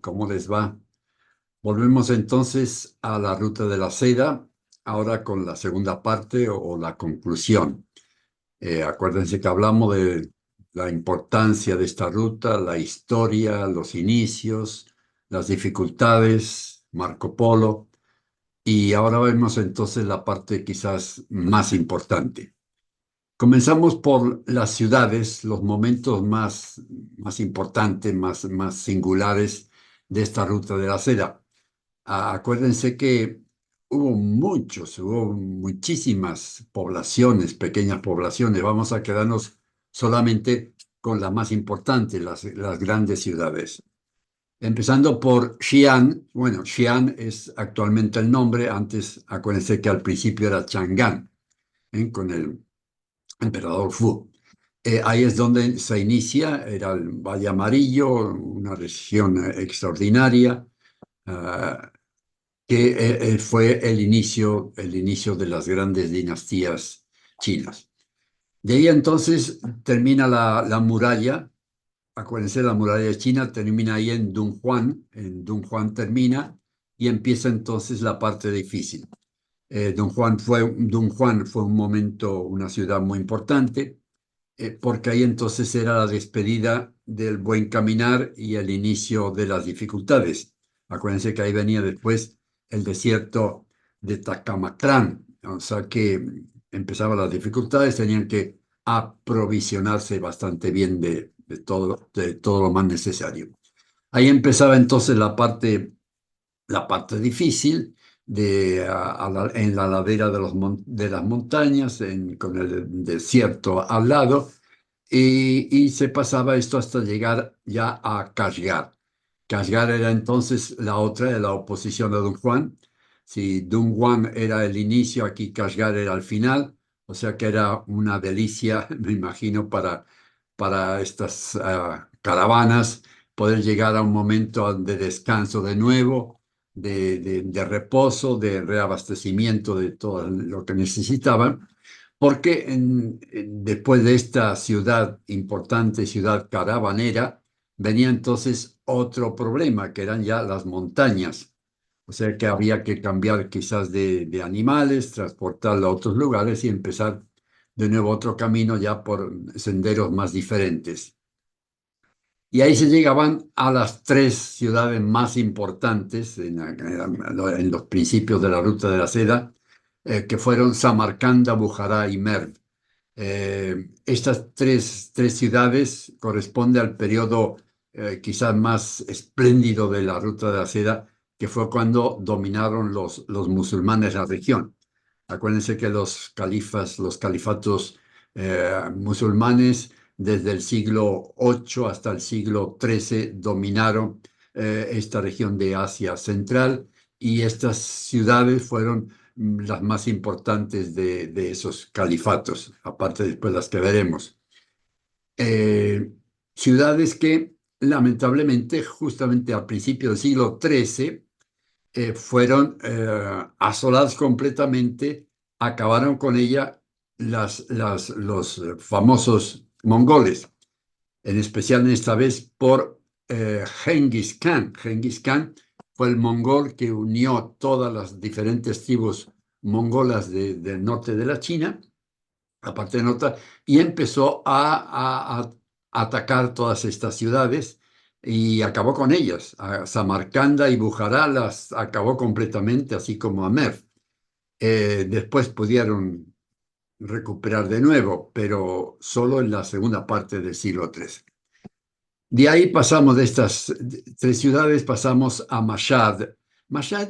¿Cómo les va? Volvemos entonces a la ruta de la seda, ahora con la segunda parte o la conclusión. Acuérdense que hablamos de la importancia de esta ruta, la historia, los inicios, las dificultades, Marco Polo, y ahora vemos entonces la parte quizás más importante. Comenzamos por las ciudades, los momentos más importantes, más singulares de esta ruta de la seda. Acuérdense que hubo muchísimas poblaciones, pequeñas poblaciones. Vamos a quedarnos solamente con las más importantes, las grandes ciudades. Empezando por Xi'an. Bueno, Xi'an es actualmente el nombre. Antes, acuérdense que al principio era Chang'an, con el emperador Fu. Ahí es donde se inicia, era el Valle Amarillo, una región extraordinaria. ah, que fue el inicio de las grandes dinastías chinas. De ahí entonces termina la muralla. Acuérdense, la muralla de China termina ahí en Dunhuan termina y empieza entonces la parte difícil. Dunhuan fue un momento, una ciudad muy importante, porque ahí entonces era la despedida del buen caminar y el inicio de las dificultades. Acuérdense que ahí venía después el desierto de Tacamacrán, o sea que empezaban las dificultades, tenían que aprovisionarse bastante bien de todo lo más necesario. Ahí empezaba entonces la parte difícil en la ladera de las montañas, con el desierto al lado, y se pasaba esto hasta llegar ya a Kashgar. Kashgar era entonces la otra de la oposición a Don Juan. Si Don Juan era el inicio, aquí Kashgar era el final, o sea que era una delicia, me imagino, para estas caravanas poder llegar a un momento de descanso de nuevo, de reposo, de reabastecimiento de todo lo que necesitaban, porque después de esta ciudad importante, ciudad caravanera, venía entonces otro problema, que eran ya las montañas. O sea que había que cambiar quizás de animales, transportarlo a otros lugares y empezar de nuevo otro camino ya por senderos más diferentes. Y ahí se llegaban a las tres ciudades más importantes en los principios de la ruta de la seda, que fueron Samarcanda, Bujará y Merv. Estas tres ciudades corresponden al periodo quizás más espléndido de la ruta de la seda, que fue cuando dominaron los musulmanes la región. Acuérdense que los califatos musulmanes desde el siglo VIII hasta el siglo XIII dominaron esta región de Asia Central, y estas ciudades fueron las más importantes de esos califatos, aparte después las que veremos. Eh, Ciudades que lamentablemente justamente al principio del siglo XIII fueron asoladas completamente, acabaron con ella los famosos mongoles, en especial en esta vez por Genghis Khan. Genghis Khan fue el mongol que unió todas las diferentes tribus mongolas del norte de la China, aparte de nota, y empezó a atacar todas estas ciudades y acabó con ellas. A Samarcanda y Bujará las acabó completamente, así como a Merv. Después pudieron recuperar de nuevo, pero solo en la segunda parte del siglo XIII. De ahí pasamos de estas tres ciudades, pasamos a Mashhad. Mashhad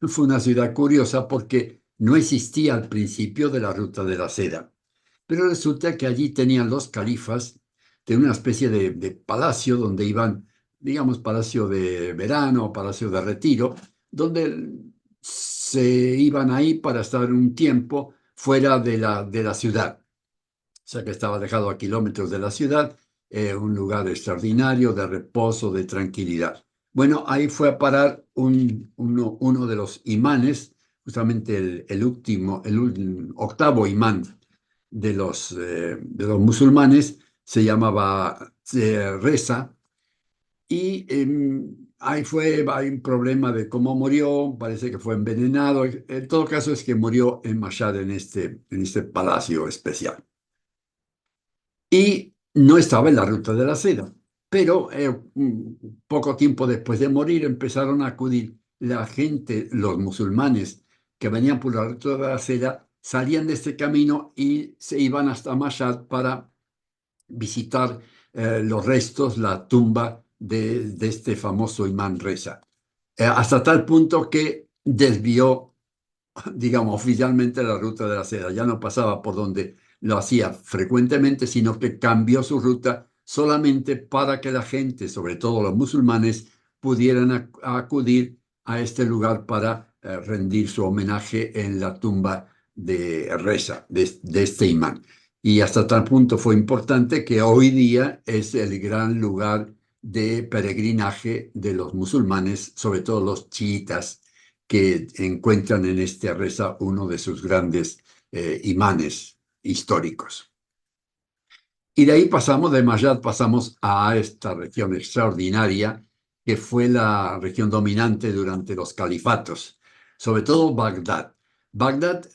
fue una ciudad curiosa porque no existía al principio de la ruta de la seda, pero resulta que allí tenían los califas de una especie de palacio donde iban, digamos, palacio de verano, palacio de retiro, donde se iban ahí para estar un tiempo fuera de la ciudad. O sea que estaba alejado a kilómetros de la ciudad, un lugar extraordinario de reposo, de tranquilidad. Bueno, ahí fue a parar uno de los imanes, justamente el octavo imán de los musulmanes, se llamaba Reza, y hay un problema de cómo murió, parece que fue envenenado. En todo caso es que murió en Mashhad, en este palacio especial. Y no estaba en la ruta de la seda, pero poco tiempo después de morir empezaron a acudir la gente, los musulmanes que venían por la ruta de la seda, salían de este camino y se iban hasta Mashhad para visitar los restos, la tumba de este famoso imán Reza. Hasta tal punto que desvió, digamos, oficialmente la ruta de la seda. Ya no pasaba por donde lo hacía frecuentemente, sino que cambió su ruta solamente para que la gente, sobre todo los musulmanes, pudieran acudir a este lugar para rendir su homenaje en la tumba de Reza, de este imán. Y hasta tal punto fue importante que hoy día es el gran lugar de peregrinaje de los musulmanes, sobre todo los chiitas, que encuentran en este Reza uno de sus grandes imanes históricos. Y de ahí pasamos, de Mashhad pasamos a esta región extraordinaria que fue la región dominante durante los califatos, sobre todo Bagdad. Bagdad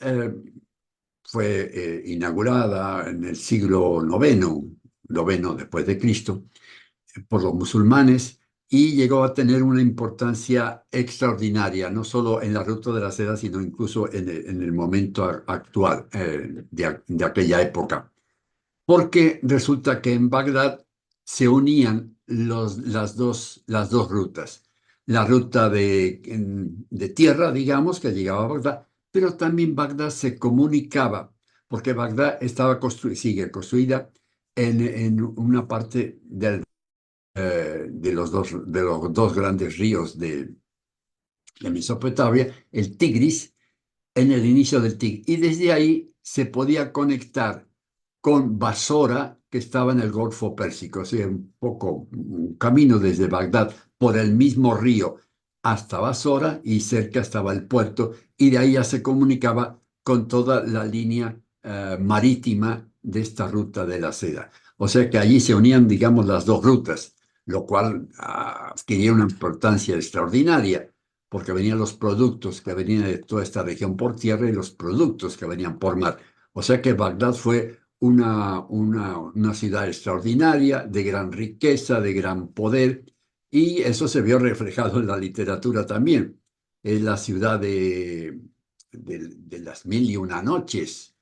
fue inaugurada en el siglo noveno después de Cristo, por los musulmanes y llegó a tener una importancia extraordinaria, no solo en la ruta de la seda, sino incluso en el momento actual de aquella época. Porque resulta que en Bagdad se unían las dos rutas. La ruta de tierra, digamos, que llegaba a Bagdad, pero también Bagdad se comunicaba, porque Bagdad estaba sigue construida en una parte de los dos grandes ríos de Mesopotamia, el Tigris, en el inicio del Tigris. Y desde ahí se podía conectar con Basora, que estaba en el Golfo Pérsico, o sea, un camino desde Bagdad por el mismo río hasta Basora, y cerca estaba el puerto, y de ahí ya se comunicaba con toda la línea marítima de esta ruta de la seda. O sea que allí se unían, digamos, las dos rutas, lo cual adquiría una importancia extraordinaria, porque venían los productos que venían de toda esta región por tierra y los productos que venían por mar. O sea que Bagdad fue una ciudad extraordinaria, de gran riqueza, de gran poder, y eso se vio reflejado en la literatura también. Es la ciudad de las mil y una noches,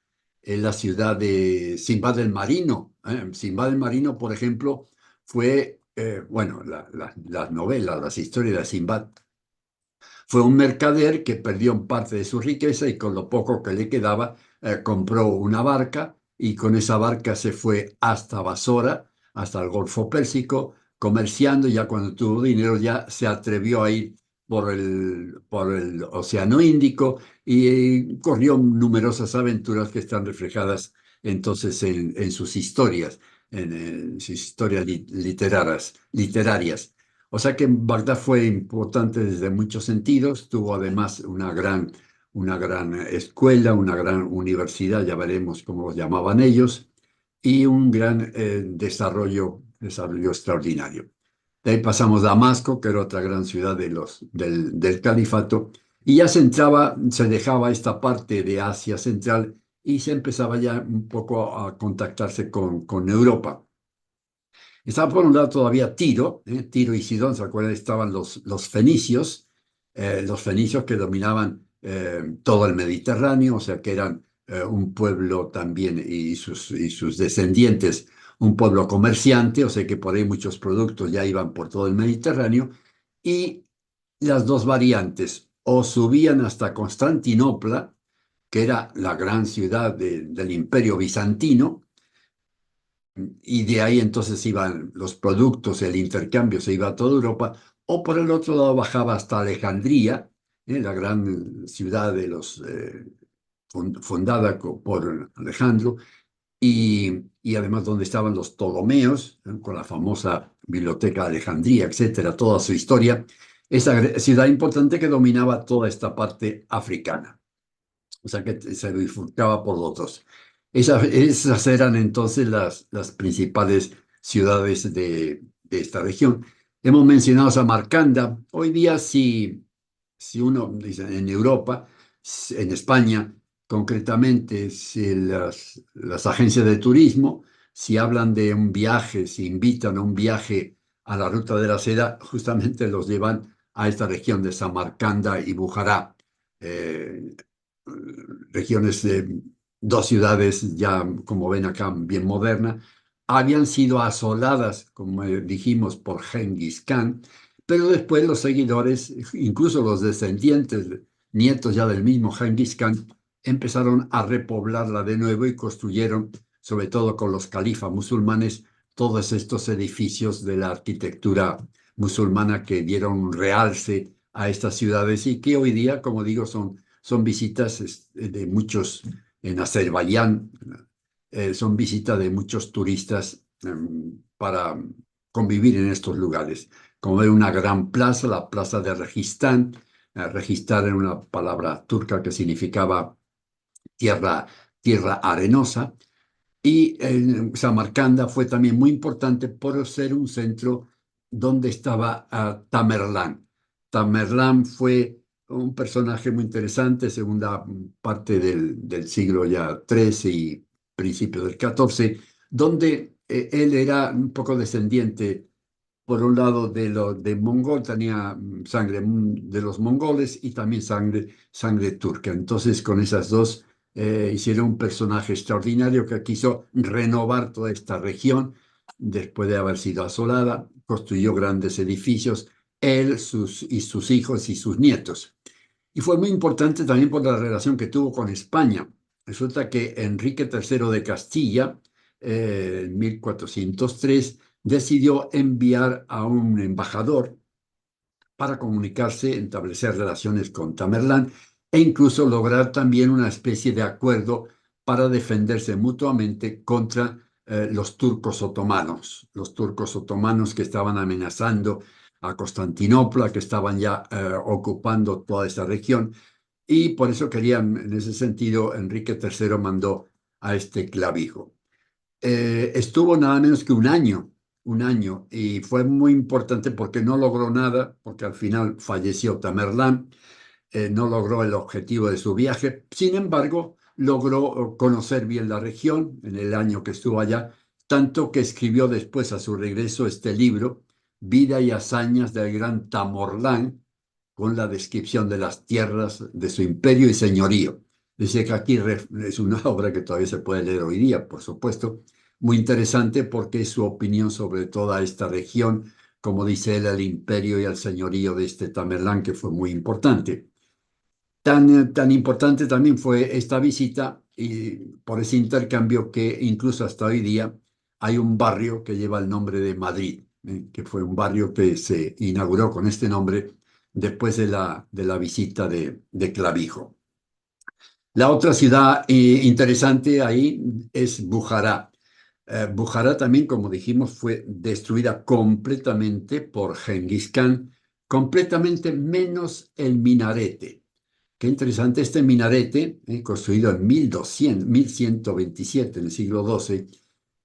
es la ciudad de Sinbad el Marino. Sinbad el Marino, por ejemplo, fue, bueno, las novelas, las historias de Sinbad. Fue un mercader que perdió parte de su riqueza y con lo poco que le quedaba compró una barca y con esa barca se fue hasta Basora, hasta el Golfo Pérsico, comerciando. Ya cuando tuvo dinero ya se atrevió a ir por el Océano Índico y corrió numerosas aventuras que están reflejadas entonces en sus historias, en sus historias literarias. O sea que Bagdad fue importante desde muchos sentidos, tuvo además una gran escuela, una gran universidad, ya veremos cómo los llamaban ellos, y un gran desarrollo extraordinario. De ahí pasamos a Damasco, que era otra gran ciudad del califato, y ya se dejaba esta parte de Asia Central y se empezaba ya un poco a contactarse con Europa. Estaba por un lado todavía Tiro, Tiro y Sidón. ¿Se acuerdan? Estaban los fenicios que dominaban todo el Mediterráneo, o sea que eran un pueblo también, y sus descendientes, un pueblo comerciante, o sea que por ahí muchos productos ya iban por todo el Mediterráneo, y las dos variantes, o subían hasta Constantinopla, que era la gran ciudad del Imperio Bizantino, y de ahí entonces iban los productos, el intercambio se iba a toda Europa, o por el otro lado bajaba hasta Alejandría, la gran ciudad fundada por Alejandro, y además donde estaban los Ptolomeos, con la famosa Biblioteca de Alejandría, etcétera, toda su historia. Esa ciudad importante que dominaba toda esta parte africana, o sea que se bifurcaba por los dos. Esas eran entonces las principales ciudades de esta región. Hemos mencionado Samarcanda. Hoy día, si uno dice en Europa, en España concretamente, si las agencias de turismo, si hablan de un viaje, si invitan a un viaje a la Ruta de la Seda, justamente los llevan a esta región de Samarcanda y Bujará, eh, regiones de dos ciudades ya, como ven acá, bien modernas, habían sido asoladas, como dijimos, por Genghis Khan, pero después los seguidores, incluso los descendientes, nietos ya del mismo Genghis Khan, empezaron a repoblarla de nuevo y construyeron, sobre todo con los califas musulmanes, todos estos edificios de la arquitectura musulmana que dieron un realce a estas ciudades y que hoy día, como digo, son visitas de muchos en Azerbaiyán, son visitas de muchos turistas para convivir en estos lugares. Como ver una gran plaza, la plaza de Registán. Registán era una palabra turca que significaba tierra, tierra arenosa. Y Samarcanda fue también muy importante por ser un centro donde estaba Tamerlán. Tamerlán fue un personaje muy interesante, segunda parte del siglo ya XIII y principio del XIV, donde él era un poco descendiente, por un lado, de mongol, tenía sangre de los mongoles y también sangre turca. Entonces, con esas dos hicieron un personaje extraordinario que quiso renovar toda esta región después de haber sido asolada, construyó grandes edificios, él y sus hijos y sus nietos. Y fue muy importante también por la relación que tuvo con España. Resulta que Enrique III de Castilla, en 1403, decidió enviar a un embajador para comunicarse, establecer relaciones con Tamerlán e incluso lograr también una especie de acuerdo para defenderse mutuamente contra los turcos otomanos que estaban amenazando a Constantinopla, que estaban ya ocupando toda esta región. Y por eso querían, en ese sentido, Enrique III mandó a este clavijo. Estuvo nada menos que un año, y fue muy importante porque no logró nada, porque al final falleció Tamerlán, no logró el objetivo de su viaje. Sin embargo, logró conocer bien la región en el año que estuvo allá, tanto que escribió después a su regreso este libro, Vida y hazañas del gran Tamorlán, con la descripción de las tierras de su imperio y señorío. Dice que aquí es una obra que todavía se puede leer hoy día, por supuesto, muy interesante porque es su opinión sobre toda esta región, como dice él, el imperio y el señorío de este Tamerlán, que fue muy importante. Tan importante también fue esta visita y por ese intercambio que incluso hasta hoy día hay un barrio que lleva el nombre de Madrid, que fue un barrio que se inauguró con este nombre después de la visita de Clavijo. La otra ciudad interesante ahí es Bujará. Bujará también, como dijimos, fue destruida completamente por Genghis Khan, completamente menos el minarete. Qué interesante, este minarete, construido en 1127, en el siglo XII,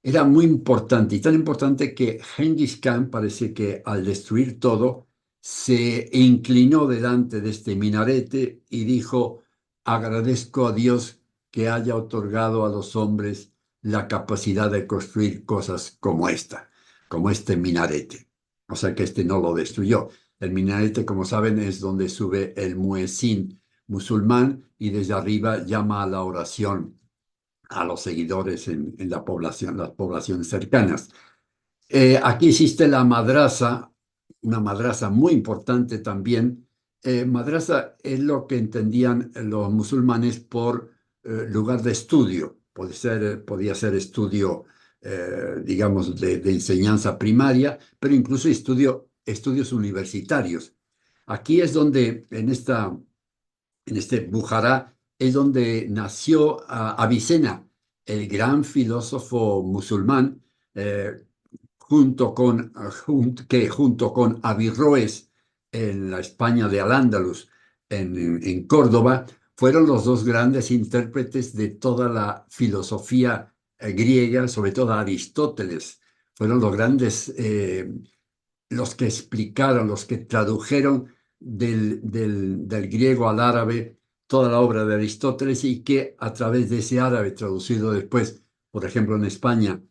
era muy importante y tan importante que Genghis Khan parece que al destruir todo se inclinó delante de este minarete y dijo: agradezco a Dios que haya otorgado a los hombres la capacidad de construir cosas como esta, como este minarete. O sea que este no lo destruyó. El minarete, como saben, es donde sube el muezín musulmán y desde arriba llama a la oración a los seguidores en la población, las poblaciones cercanas. Aquí existe la madrasa, una madrasa muy importante también. Madrasa es lo que entendían los musulmanes por lugar de estudio. Podía ser estudio, digamos, de enseñanza primaria, pero incluso estudios universitarios. Aquí es donde, en este Bujará, es donde nació Avicena, el gran filósofo musulmán, eh, junto con Averroes en la España de Al-Ándalus, en Córdoba, fueron los dos grandes intérpretes de toda la filosofía griega, sobre todo Aristóteles. Fueron los grandes los que explicaron, los que tradujeron del griego al árabe toda la obra de Aristóteles y que a través de ese árabe traducido después, por ejemplo, en España,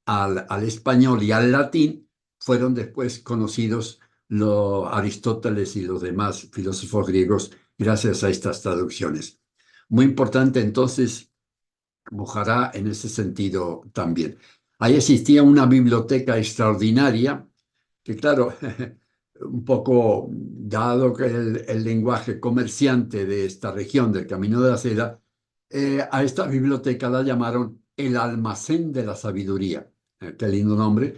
al español y al latín, fueron después conocidos Aristóteles y los demás filósofos griegos gracias a estas traducciones. Muy importante entonces Bujará en ese sentido también. Ahí existía una biblioteca extraordinaria que, claro, un poco dado que el lenguaje comerciante de esta región del Camino de la Seda, a esta biblioteca la llamaron el almacén de la sabiduría. Qué lindo nombre.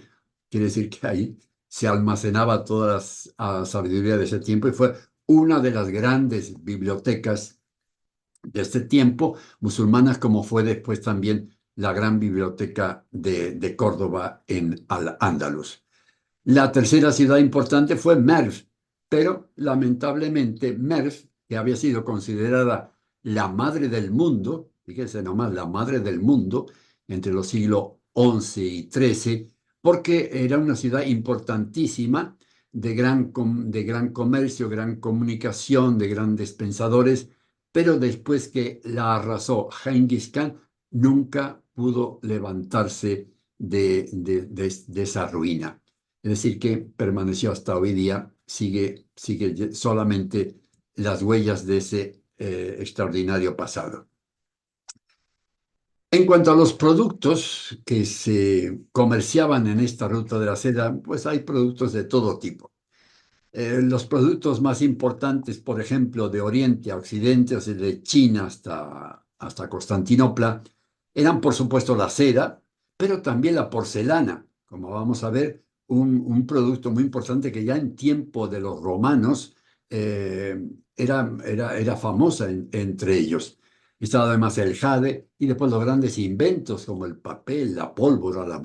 Quiere decir que ahí se almacenaba toda la sabiduría de ese tiempo y fue una de las grandes bibliotecas de este tiempo, musulmanas, como fue después también la gran biblioteca de Córdoba en Al-Ándalus. La tercera ciudad importante fue Merv, pero lamentablemente Merv, que había sido considerada la madre del mundo, fíjense nomás, la madre del mundo entre los siglos XI y XIII, porque era una ciudad importantísima de gran comercio, gran comunicación, de grandes pensadores, pero después que la arrasó Genghis Khan, nunca pudo levantarse de esa ruina. Es decir, que permaneció hasta hoy día, sigue solamente las huellas de ese extraordinario pasado. En cuanto a los productos que se comerciaban en esta ruta de la seda, pues hay productos de todo tipo. Los productos más importantes, por ejemplo, de Oriente a Occidente, o sea, de China hasta Constantinopla, eran por supuesto la seda, pero también la porcelana, como vamos a ver, un producto muy importante que ya en tiempo de los romanos era famosa entre ellos. Estaba además el jade y después los grandes inventos como el papel, la pólvora,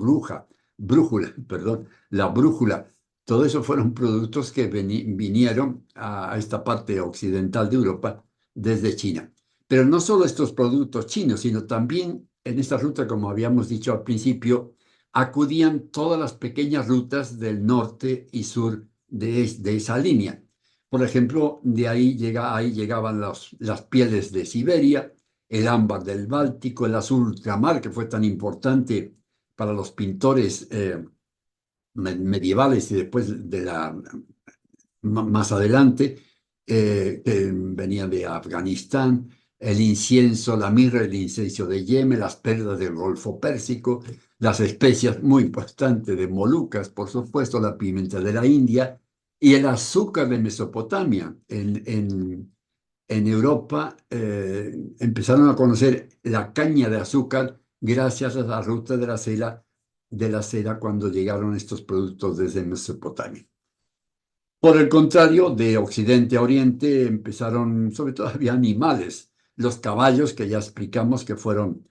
brújula, perdón, la brújula. Todo eso fueron productos que vinieron a esta parte occidental de Europa desde China. Pero no solo estos productos chinos, sino también en esta ruta, como habíamos dicho al principio, acudían todas las pequeñas rutas del norte y sur de esa línea. Por ejemplo, ahí llegaban las pieles de Siberia, el ámbar del Báltico, el azul ultramar, que fue tan importante para los pintores medievales y después más adelante, que venía de Afganistán, el incienso, la mirra, el incienso de Yemen, las perlas del Golfo Pérsico, las especias muy importantes de Molucas, por supuesto, la pimienta de la India y el azúcar de Mesopotamia. En Europa empezaron a conocer la caña de azúcar gracias a la ruta de la seda cuando llegaron estos productos desde Mesopotamia. Por el contrario, de Occidente a Oriente empezaron, sobre todo había animales, los caballos que ya explicamos que fueron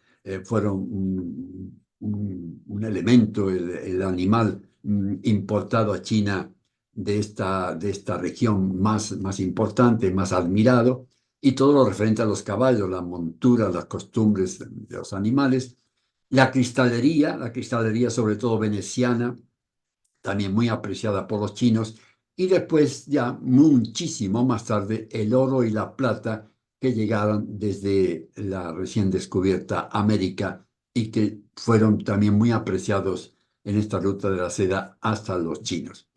un elemento, el animal importado a China de esta región más importante, más admirado, y todo lo referente a los caballos, la montura, las costumbres de los animales. La cristalería sobre todo veneciana, también muy apreciada por los chinos, y después ya muchísimo más tarde el oro y la plata que llegaron desde la recién descubierta América y que fueron también muy apreciados en esta ruta de la seda hasta los chinos.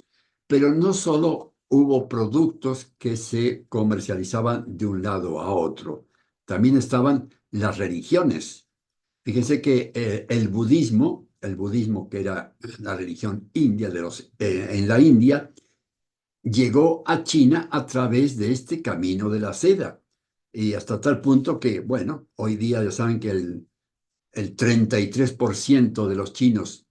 Pero no solo hubo productos que se comercializaban de un lado a otro, también estaban las religiones. Fíjense que el budismo que era la religión india en la India, llegó a China a través de este camino de la seda. Y hasta tal punto que, bueno, hoy día ya saben que el 33% de los chinos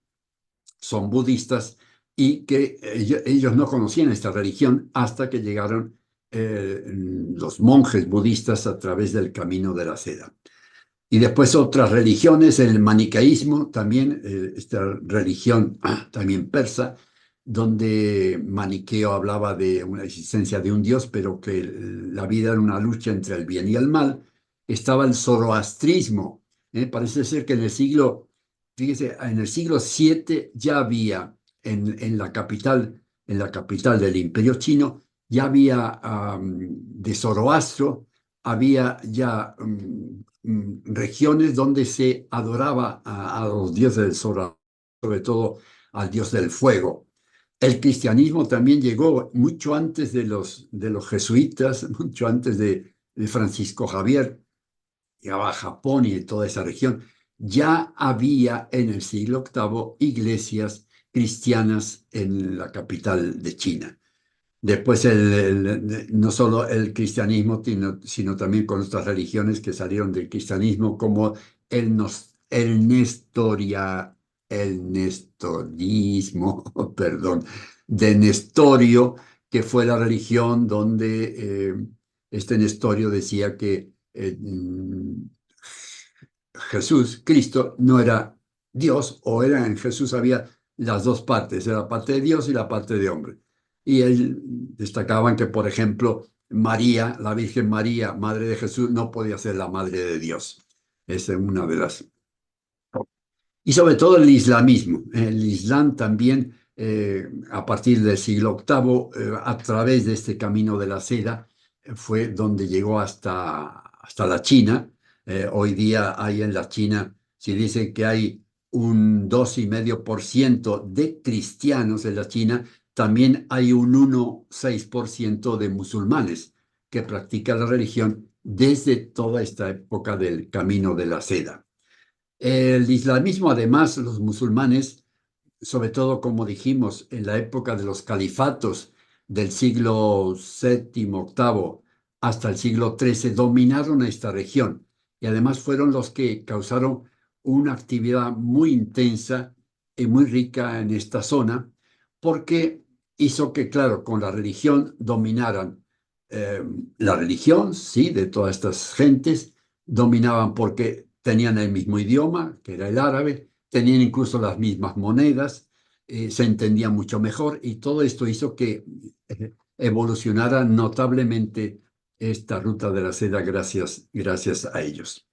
son budistas y que ellos no conocían esta religión hasta que llegaron los monjes budistas a través del camino de la seda. Y después otras religiones, el maniqueísmo también, esta religión también persa, donde Maniqueo hablaba de una existencia de un Dios, pero que la vida era una lucha entre el bien y el mal. Estaba el zoroastrismo. Parece ser que fíjese, en el siglo VII ya había en la capital en la capital del Imperio Chino, ya había de Zoroastro, había ya regiones donde se adoraba a los dioses del Zoroastro, sobre todo al dios del fuego. El cristianismo también llegó mucho antes de los jesuitas, mucho antes de Francisco Javier, llegaba a Japón y toda esa región. Ya había en el siglo octavo iglesias cristianas en la capital de China. Después, no solo el cristianismo, sino también con otras religiones que salieron del cristianismo, como el nestorismo, perdón, de Nestorio, que fue la religión donde este Nestorio decía que Jesús, Cristo, no era Dios, o era en Jesús había las dos partes, era la parte de Dios y la parte de hombre. Y él destacaban que, por ejemplo, María, la Virgen María, madre de Jesús, no podía ser la madre de Dios. Esa es una de las... Y sobre todo el islamismo. El islam también, a partir del siglo octavo, a través de este camino de la seda, fue donde llegó hasta la China. Hoy día hay en la China, si dicen que hay un 2,5% de cristianos en la China, también hay un 1,6% de musulmanes que practican la religión desde toda esta época del camino de la seda. El islamismo, además, los musulmanes, sobre todo, como dijimos, en la época de los califatos del siglo séptimo, octavo, hasta el siglo XIII, dominaron esta región y además fueron los que causaron una actividad muy intensa y muy rica en esta zona, porque hizo que, claro, con la religión dominaran eh, la religión, sí, de todas estas gentes, dominaban porque tenían el mismo idioma, que era el árabe, tenían incluso las mismas monedas, se entendían mucho mejor y todo esto hizo que evolucionara notablemente esta ruta de la seda gracias a ellos.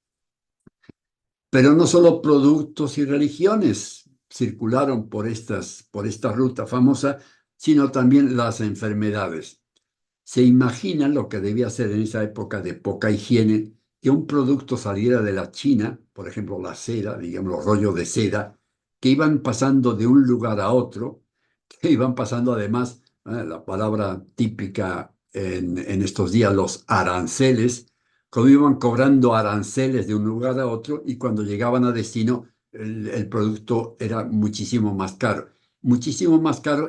Pero no solo productos y religiones circularon por esta ruta famosa, sino también las enfermedades. Se imagina lo que debía ser en esa época de poca higiene que un producto saliera de la China, por ejemplo la seda, digamos los rollos de seda, que iban pasando de un lugar a otro, que iban pasando además, la palabra típica en estos días, los aranceles, como iban cobrando aranceles de un lugar a otro y cuando llegaban a destino el producto era muchísimo más caro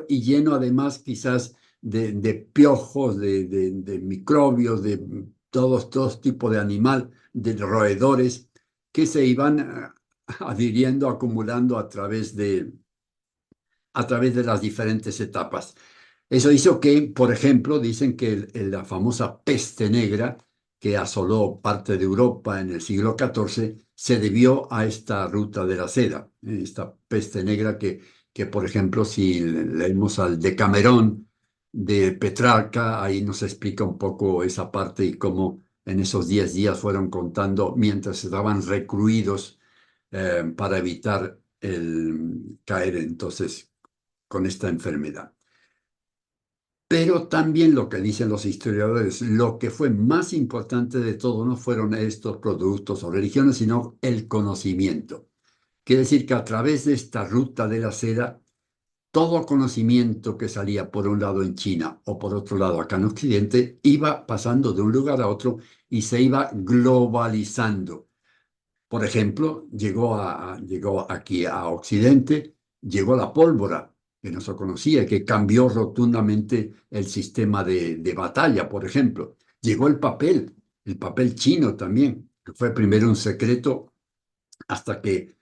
y lleno además quizás de piojos, de microbios, de todos tipos de animal, de roedores que se iban adhiriendo, acumulando a través de las diferentes etapas. Eso hizo que, por ejemplo, dicen que la famosa peste negra que asoló parte de Europa en el siglo XIV se debió a esta ruta de la seda, esta peste negra que, por ejemplo, si leemos al Decamerón de Petrarca, ahí nos explica un poco esa parte y cómo en esos 10 días fueron contando mientras estaban recluidos para evitar el caer entonces con esta enfermedad. Pero también lo que dicen los historiadores, lo que fue más importante de todo no fueron estos productos o religiones, sino el conocimiento. Quiere decir que a través de esta ruta de la seda, todo conocimiento que salía por un lado en China o por otro lado acá en Occidente, iba pasando de un lugar a otro y se iba globalizando. Por ejemplo, llegó aquí a Occidente, llegó la pólvora, que no se conocía, que cambió rotundamente el sistema de batalla, por ejemplo. Llegó el papel chino también, que fue primero un secreto hasta que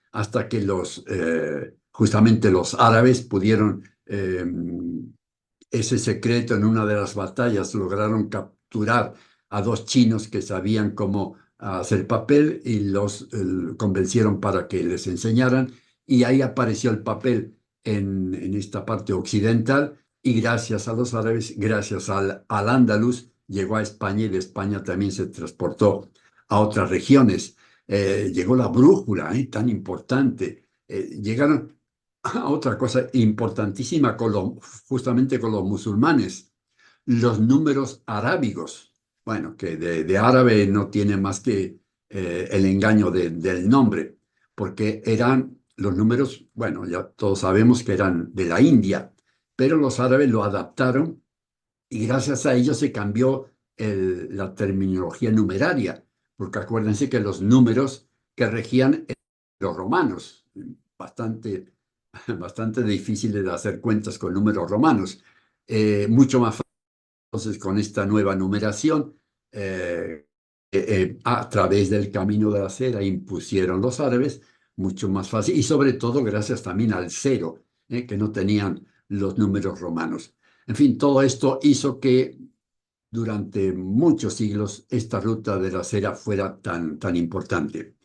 justamente los árabes pudieron ese secreto en una de las batallas, lograron capturar a dos chinos que sabían cómo hacer papel y los convencieron para que les enseñaran y ahí apareció el papel en esta parte occidental y gracias a los árabes, gracias al Andaluz, llegó a España y de España también se transportó a otras regiones. Llegó la brújula, tan importante. Llegaron Otra cosa importantísima justamente con los musulmanes, los números arábigos. Bueno, que de árabe no tiene más que el engaño del nombre, porque eran los números, bueno, ya todos sabemos que eran de la India, pero los árabes lo adaptaron y gracias a ello se cambió la terminología numeraria, porque acuérdense que los números que regían eran los romanos, bastante, bastante difíciles de hacer cuentas con números romanos. Mucho más fácil entonces con esta nueva numeración, a través del camino de la seda impusieron los árabes, mucho más fácil, y sobre todo gracias también al cero, que no tenían los números romanos. En fin, todo esto hizo que durante muchos siglos esta ruta de la seda fuera tan importante.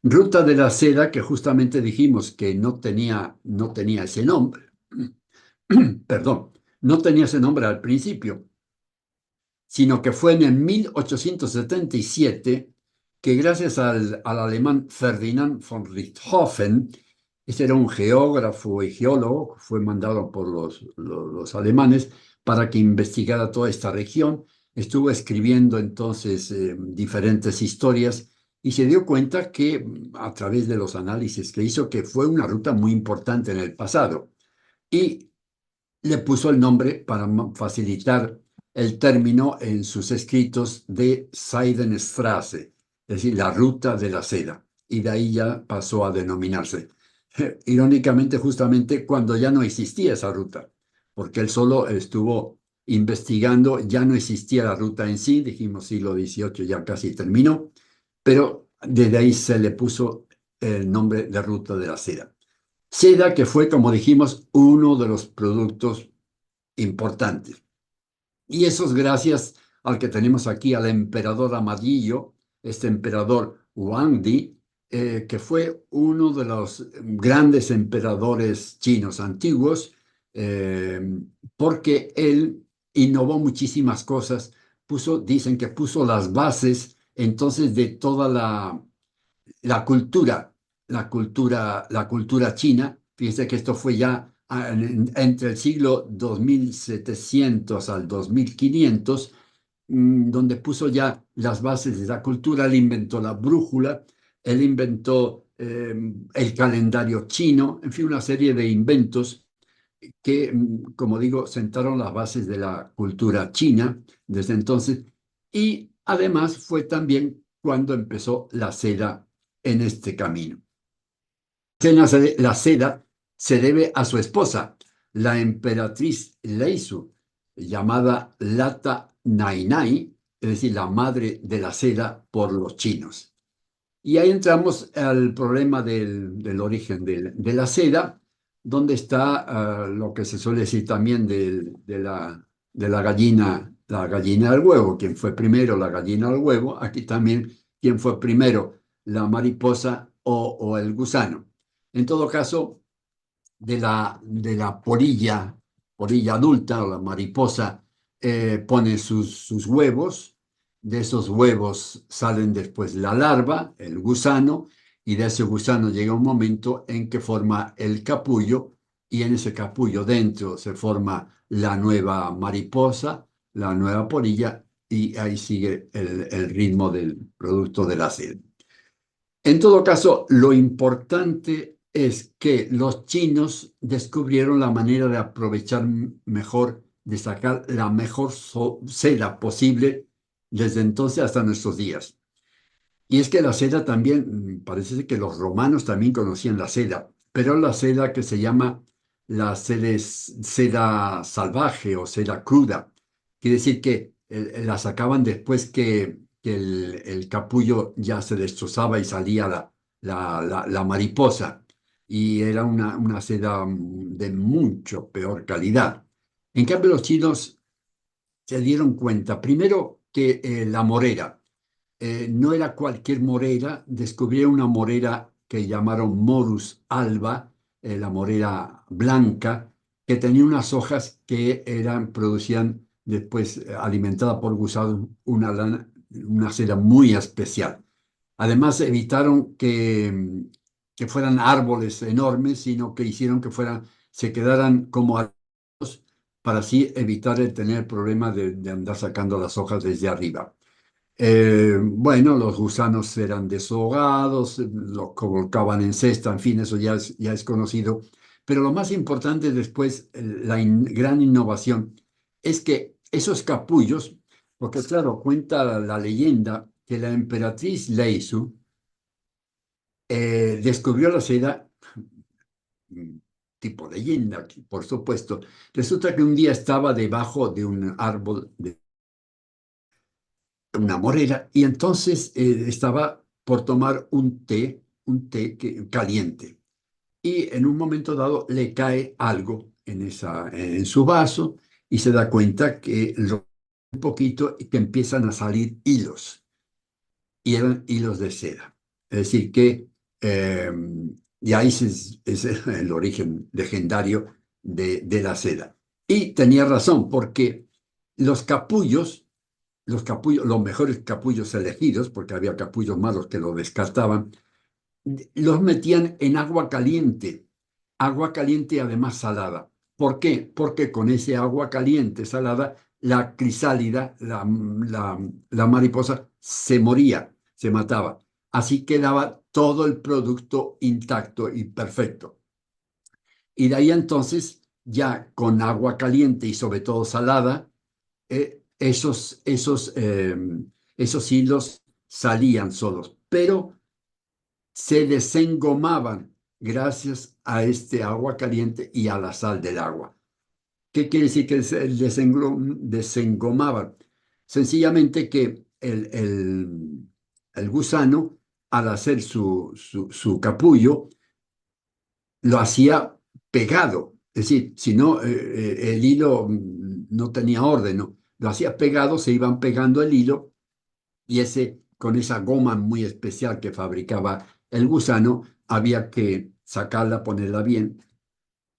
Ruta de la seda que justamente dijimos que no tenía ese nombre, perdón, no tenía ese nombre al principio, sino que fue en el 1877 que gracias al alemán Ferdinand von Richthofen, este era un geógrafo y geólogo, fue mandado por los alemanes para que investigara toda esta región, estuvo escribiendo entonces diferentes historias y se dio cuenta que a través de los análisis que hizo que fue una ruta muy importante en el pasado y le puso el nombre para facilitar el término en sus escritos de Seidenstraße, es decir, la ruta de la seda, y de ahí ya pasó a denominarse. Irónicamente, justamente cuando ya no existía esa ruta, porque él solo estuvo investigando, ya no existía la ruta en sí, dijimos siglo XVIII ya casi terminó, pero desde ahí se le puso el nombre de ruta de la seda. Seda que fue, como dijimos, uno de los productos importantes. Y eso es gracias al que tenemos aquí, al emperador amarillo, este emperador Huangdi, que fue uno de los grandes emperadores chinos antiguos, eh, porque él innovó muchísimas cosas, dicen que puso las bases entonces de toda la cultura, la cultura china. Fíjense que esto fue ya entre el siglo 2700 al 2500, donde puso ya las bases de la cultura. Él inventó la brújula, él inventó el calendario chino, en fin, una serie de inventos que, como digo, sentaron las bases de la cultura china desde entonces. Y además fue también cuando empezó la seda en este camino. La seda se debe a su esposa, la emperatriz Leisu, llamada Lata Nainai, es decir, la madre de la seda por los chinos. Y ahí entramos al problema del origen de la seda, donde está lo que se suele decir también de la gallina, la gallina del huevo, quién fue primero la gallina del huevo, aquí también quién fue primero la mariposa o el gusano. En todo caso, de la polilla adulta o la mariposa, pone sus huevos, de esos huevos salen después la larva, el gusano, y de ese gusano llega un momento en que forma el capullo, y en ese capullo dentro se forma la nueva mariposa, la nueva polilla, y ahí sigue el ritmo del producto de la seda. En todo caso, lo importante es que los chinos descubrieron la manera de aprovechar mejor, de sacar la mejor seda posible desde entonces hasta nuestros días. Y es que la seda también, parece que los romanos también conocían la seda, pero la seda que se llama la seda salvaje o seda cruda. Quiere decir que la sacaban después que el capullo ya se destrozaba y salía la mariposa. Y era una seda de mucho peor calidad. En cambio, los chinos se dieron cuenta, primero, que la morera no era cualquier morera, descubrieron una morera que llamaron Morus alba, la morera blanca, que tenía unas hojas que producían después, alimentada por gusanos, una seda muy especial. Además, evitaron que fueran árboles enormes, sino que hicieron que se quedaran como arbustos para así evitar el tener el problema de andar sacando las hojas desde arriba. Bueno, los gusanos eran deshogados, los colocaban en cesta, en fin, eso ya es conocido. Pero lo más importante después, gran innovación, es que esos capullos, porque claro, cuenta la leyenda que la emperatriz Leisu descubrió la seda, mm, tipo leyenda, por supuesto. Resulta que un día estaba debajo de un árbol de una morera, y entonces estaba por tomar un té caliente. Y en un momento dado le cae algo en su vaso y se da cuenta que lo un poquito y que empiezan a salir hilos, y eran hilos de seda. Es decir, que eh, y ahí es el origen legendario de la seda. Y tenía razón, porque los capullos los mejores capullos elegidos, porque había capullos malos que lo descartaban, los metían en agua caliente y además salada. ¿Por qué? Porque con ese agua caliente salada, la crisálida, la mariposa, se moría, se mataba. Así quedaba todo el producto intacto y perfecto. Y de ahí entonces, ya con agua caliente y sobre todo salada, esos hilos salían solos, pero se desengomaban gracias a este agua caliente y a la sal del agua. ¿Qué quiere decir que se desengomaban? Sencillamente que el gusano, al hacer su capullo, lo hacía pegado. Es decir, si no, el hilo no tenía orden, ¿no? Lo hacía pegado, se iban pegando el hilo, y con esa goma muy especial que fabricaba el gusano, había que sacarla, ponerla bien,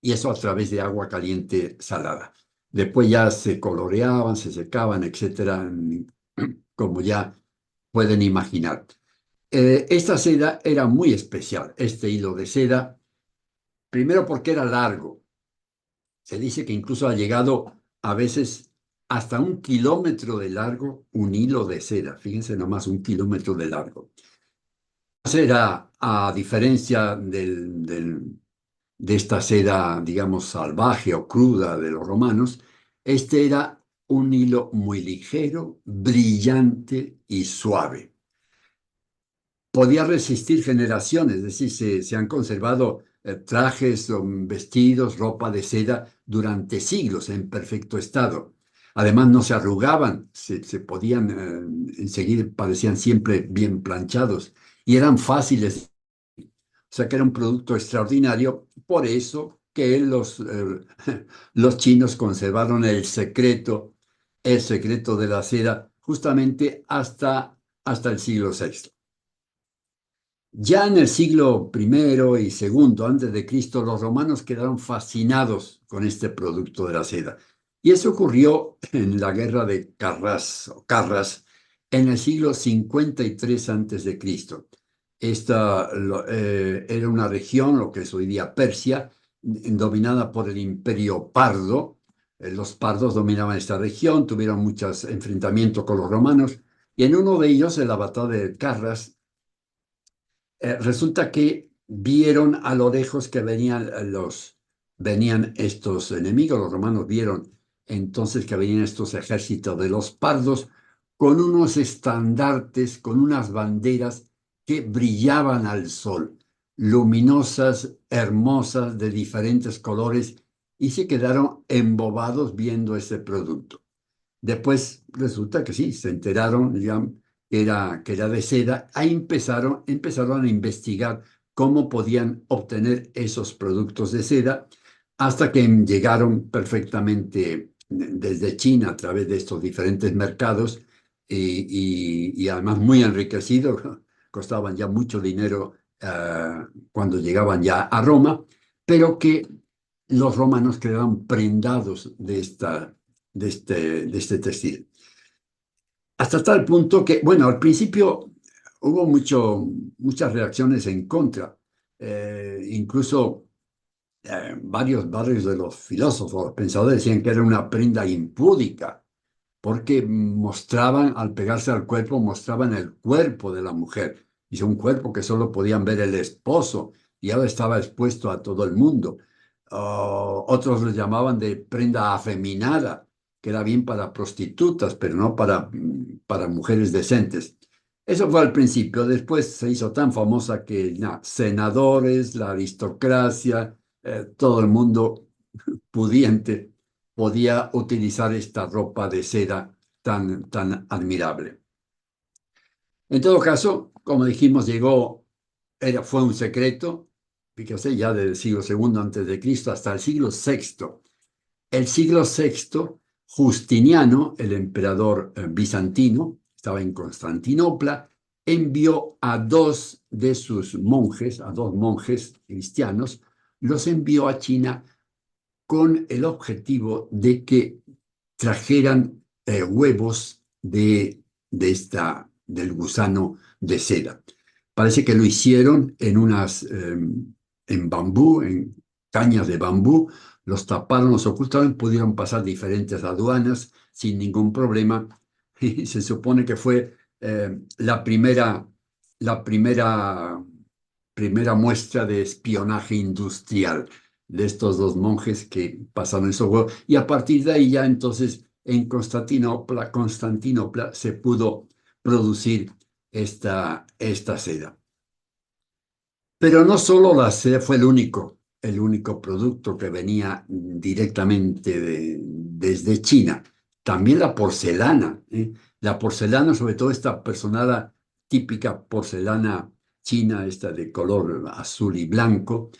y eso a través de agua caliente salada. Después ya se coloreaban, se secaban, etcétera, como ya pueden imaginar. Esta seda era muy especial, este hilo de seda, primero porque era largo. Se dice que incluso ha llegado a veces hasta 1 kilómetro de largo un hilo de seda. Fíjense nomás, 1 kilómetro de largo. Era, a diferencia de esta seda, digamos, salvaje o cruda de los romanos, este era un hilo muy ligero, brillante y suave. Podía resistir generaciones, es decir, se han conservado trajes, vestidos, ropa de seda durante siglos en perfecto estado. Además, no se arrugaban, se podían, enseguida parecían siempre bien planchados y eran fáciles. O sea que era un producto extraordinario. Por eso que los chinos conservaron el secreto de la seda, justamente hasta el siglo VI. Ya en el siglo I y segundo antes de Cristo, los romanos quedaron fascinados con este producto de la seda. Y eso ocurrió en la guerra de Carras en el siglo 53 antes de Cristo. Era una región, lo que es hoy día Persia, dominada por el Imperio Pardo. Los pardos dominaban esta región, tuvieron muchos enfrentamientos con los romanos, y en uno de ellos, en la batalla de Carras, resulta que vieron a lo lejos que venían estos enemigos. Los romanos vieron entonces que venían estos ejércitos de los pardos con unos estandartes, con unas banderas que brillaban al sol, luminosas, hermosas, de diferentes colores, y se quedaron embobados viendo ese producto. Después resulta que sí, se enteraron ya que era de seda, ahí empezaron a investigar cómo podían obtener esos productos de seda, hasta que llegaron perfectamente desde China a través de estos diferentes mercados, y además muy enriquecidos, costaban ya mucho dinero cuando llegaban ya a Roma, pero que los romanos quedaban prendados de este textil. Hasta tal punto que, bueno, al principio hubo muchas reacciones en contra. incluso varios de los filósofos, pensadores, decían que era una prenda impúdica, porque mostraban, al pegarse al cuerpo, mostraban el cuerpo de la mujer. Y es un cuerpo que solo podían ver el esposo y ahora estaba expuesto a todo el mundo. Otros lo llamaban de prenda afeminada, que era bien para prostitutas, pero no para mujeres decentes. Eso fue al principio, después se hizo tan famosa que senadores, la aristocracia, todo el mundo pudiente podía utilizar esta ropa de seda tan admirable. En todo caso, como dijimos, fue un secreto, fíjese, ya del siglo segundo antes de Cristo hasta el siglo sexto. El siglo sexto, Justiniano, el emperador bizantino, estaba en Constantinopla, envió a dos de sus monjes, a dos monjes cristianos, los envió a China con el objetivo de que trajeran huevos del gusano de seda. Parece que lo hicieron en bambú, en cañas de bambú, los taparon, los ocultaron, pudieron pasar diferentes aduanas sin ningún problema. Y se supone que fue la primera muestra de espionaje industrial de estos dos monjes que pasaron esos huevos. Y a partir de ahí ya entonces en Constantinopla se pudo producir esta seda. Pero no solo la seda fue el único producto que venía directamente desde China, también la porcelana. La porcelana, sobre todo esta personada típica porcelana china, esta de color azul y blanco,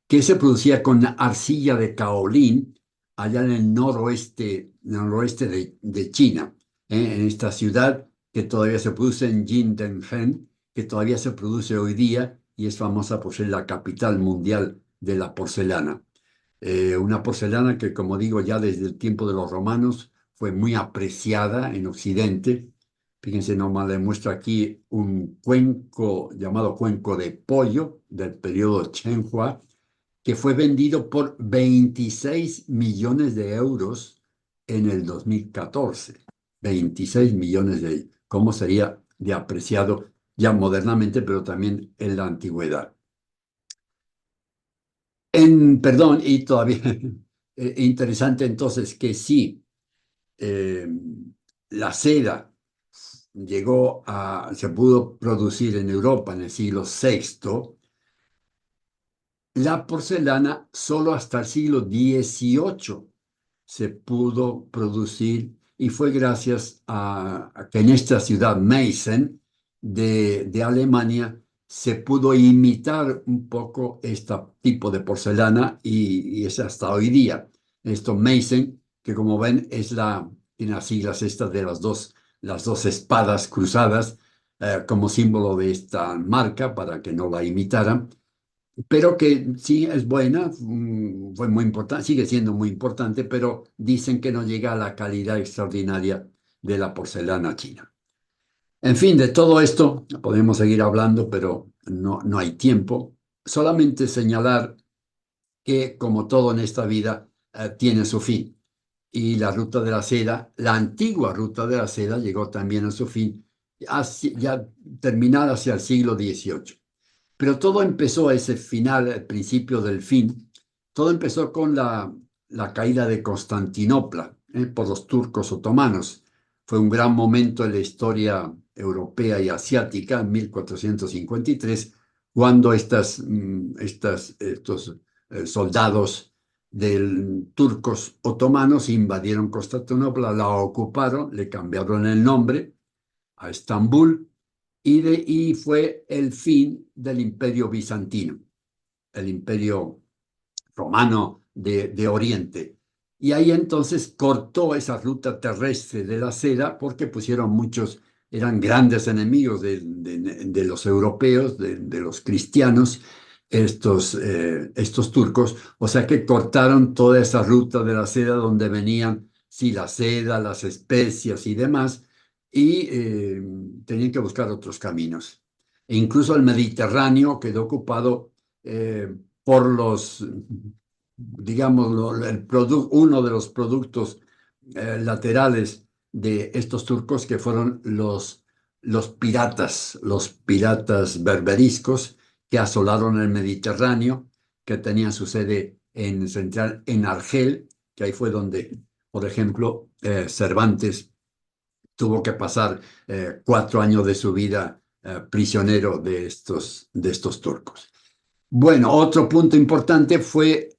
que se producía con arcilla de kaolín allá en el noroeste de China, en esta ciudad que todavía se produce en Jingdezhen, que todavía se produce hoy día y es famosa por ser la capital mundial de la porcelana. Una porcelana que, como digo, ya desde el tiempo de los romanos fue muy apreciada en Occidente. Fíjense, nomás le muestro aquí un cuenco llamado cuenco de pollo del periodo Chenhua, que fue vendido por 26 millones de euros en el 2014. 26 millones de euros. ¿Cómo sería de apreciado ya modernamente, pero también en la antigüedad? Perdón, y todavía interesante entonces que sí, eh, la seda se pudo producir en Europa en el siglo VI. La porcelana solo hasta el siglo XVIII se pudo producir y fue gracias a que en esta ciudad Meissen de Alemania se pudo imitar un poco este tipo de porcelana y es hasta hoy día. Esto Meissen, que como ven tiene las siglas estas de las dos espadas cruzadas como símbolo de esta marca para que no la imitaran, pero que sí es buena, fue muy importante, sigue siendo muy importante, pero dicen que no llega a la calidad extraordinaria de la porcelana china. En fin, de todo esto podemos seguir hablando, pero no hay tiempo. Solamente señalar que, como todo en esta vida, tiene su fin. Y la ruta de la seda, la antigua ruta de la seda, llegó también a su fin, ya terminada hacia el siglo XVIII. Pero todo empezó a ese final, el principio del fin, todo empezó con la caída de Constantinopla por los turcos otomanos. Fue un gran momento en la historia europea y asiática, en 1453, cuando estos soldados turcos otomanos invadieron Constantinopla, la ocuparon, le cambiaron el nombre a Estambul y fue el fin del imperio bizantino, el imperio romano de Oriente. Y ahí entonces cortó esa ruta terrestre de la seda porque eran grandes enemigos de los europeos, de los cristianos, estos turcos, o sea que cortaron toda esa ruta de la seda donde venían, sí, la seda, las especias y demás, y tenían que buscar otros caminos. E incluso el Mediterráneo quedó ocupado por los, digamos, uno de los productos laterales de estos turcos que fueron los piratas berberiscos que asolaron el Mediterráneo, que tenían su sede central en Argel, que ahí fue donde, por ejemplo, Cervantes tuvo que pasar 4 años de su vida prisionero de estos turcos. Bueno, otro punto importante fue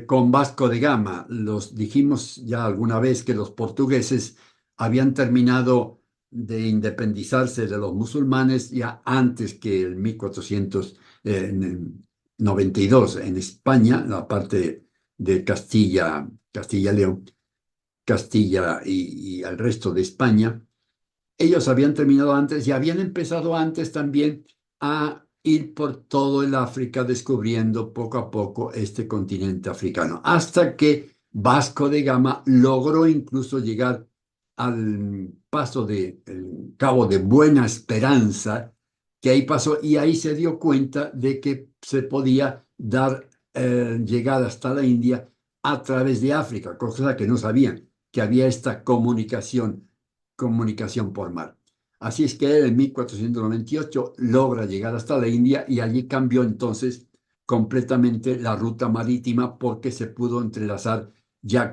con Vasco de Gama. Dijimos ya alguna vez que los portugueses habían terminado de independizarse de los musulmanes ya antes que el 1492 en España, la parte de Castilla, Castilla-León, Castilla y el resto de España. Ellos habían terminado antes y habían empezado antes también a ir por todo el África descubriendo poco a poco este continente africano, hasta que Vasco de Gama logró incluso llegar al paso de el Cabo de Buena Esperanza, que ahí pasó y ahí se dio cuenta de que se podía dar llegar hasta la India a través de África, cosa que no sabían, que había esta comunicación por mar. Así es que él en 1498 logra llegar hasta la India y allí cambió entonces completamente la ruta marítima porque se pudo entrelazar ya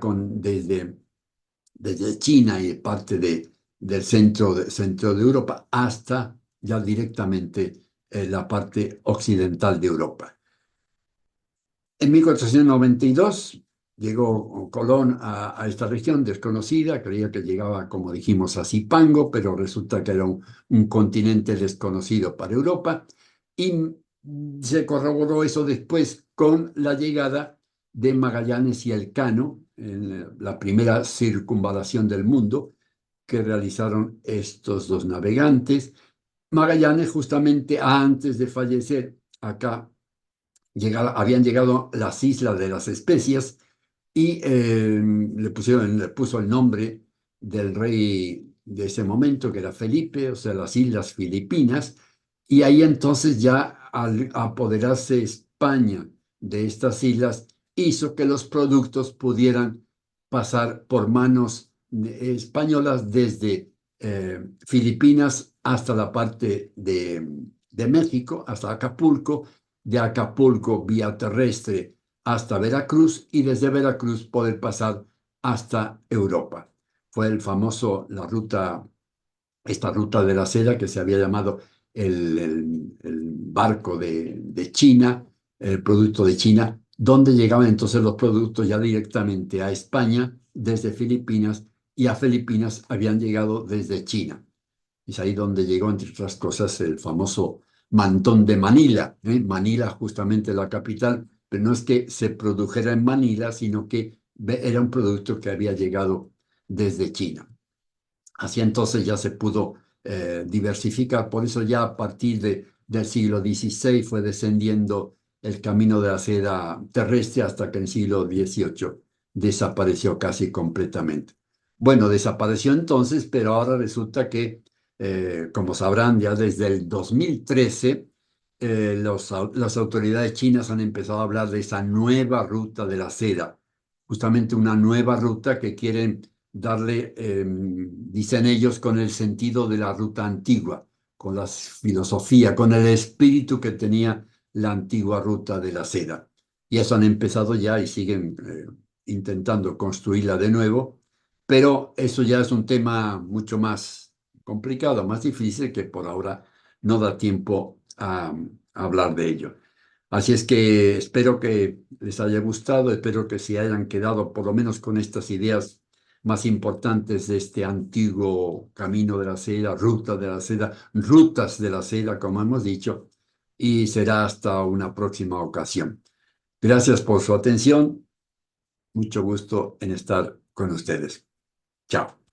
desde China y parte del centro de Europa hasta ya directamente la parte occidental de Europa. En 1492 llegó Colón a esta región desconocida, creía que llegaba, como dijimos, a Zipango, pero resulta que era un continente desconocido para Europa, y se corroboró eso después con la llegada de Magallanes y Elcano, en la primera circunvalación del mundo que realizaron estos dos navegantes. Magallanes, justamente antes de fallecer acá, habían llegado las Islas de las Especias y le puso el nombre del rey de ese momento, que era Felipe, o sea, las Islas Filipinas, y ahí entonces ya al apoderarse España de estas islas, hizo que los productos pudieran pasar por manos españolas desde Filipinas hasta la parte de México, hasta Acapulco, de Acapulco vía terrestre hasta Veracruz y desde Veracruz poder pasar hasta Europa. Fue esta ruta de la seda que se había llamado el barco de China, el producto de China, donde llegaban entonces los productos ya directamente a España desde Filipinas y a Filipinas habían llegado desde China. Es ahí donde llegó, entre otras cosas, el famoso mantón de Manila. Manila, justamente la capital, pero no es que se produjera en Manila, sino que era un producto que había llegado desde China. Así entonces ya se pudo diversificar. Por eso ya a partir del siglo XVI fue descendiendo el camino de la seda terrestre hasta que en el siglo XVIII desapareció casi completamente. Bueno, desapareció entonces, pero ahora resulta que, como sabrán, ya desde el 2013, las autoridades chinas han empezado a hablar de esa nueva ruta de la seda, justamente una nueva ruta que quieren darle, dicen ellos, con el sentido de la ruta antigua, con la filosofía, con el espíritu que tenía la antigua ruta de la seda. Y eso han empezado ya y siguen intentando construirla de nuevo, pero eso ya es un tema mucho más complicado, más difícil, que por ahora no da tiempo a hablar de ello. Así es que espero que les haya gustado, espero que se hayan quedado por lo menos con estas ideas más importantes de este antiguo camino de la seda, ruta de la seda, rutas de la seda, como hemos dicho, y será hasta una próxima ocasión. Gracias por su atención, mucho gusto en estar con ustedes. Chao.